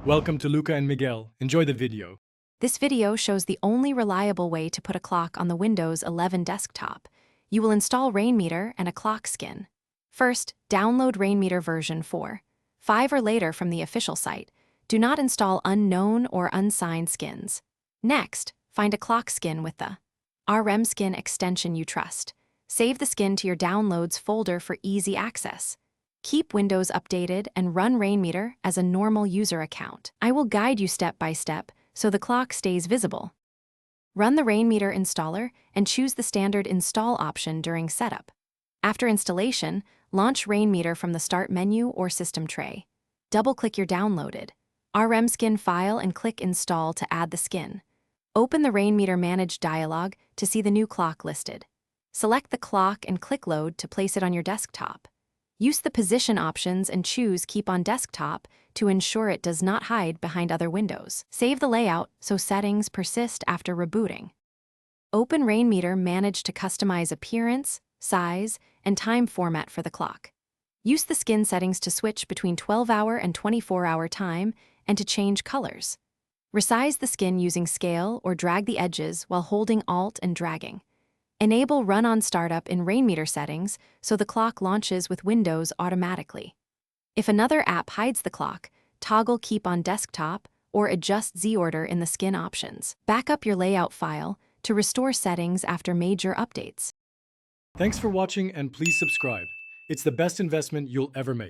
Welcome to Luca and Miguel. Enjoy the video. This video shows the only reliable way to put a clock on the Windows 11 desktop. You will install Rainmeter and a clock skin. First, download Rainmeter version 4.5 or later from the official site. Do not install unknown or unsigned skins. Next, find a clock skin with the RM skin extension you trust. Save the skin to your downloads folder for easy access. Keep Windows updated and run Rainmeter as a normal user account. I will guide you step by step so the clock stays visible. Run the Rainmeter installer and choose the standard install option during setup. After installation, launch Rainmeter from the Start menu or System tray. Double-click your downloaded RM skin file and click Install to add the skin. Open the Rainmeter Manage dialog to see the new clock listed. Select the clock and click Load to place it on your desktop. Use the position options and choose Keep on Desktop to ensure it does not hide behind other windows. Save the layout so settings persist after rebooting. Open Rainmeter Manage to customize appearance, size, and time format for the clock. Use the skin settings to switch between 12-hour and 24-hour time and to change colors. Resize the skin using scale or drag the edges while holding Alt and dragging. Enable Run on Startup in Rainmeter settings so the clock launches with Windows automatically. If another app hides the clock, toggle Keep on Desktop or adjust Z-order in the skin options. Back up your layout file to restore settings after major updates. Thanks for watching and please subscribe. It's the best investment you'll ever make.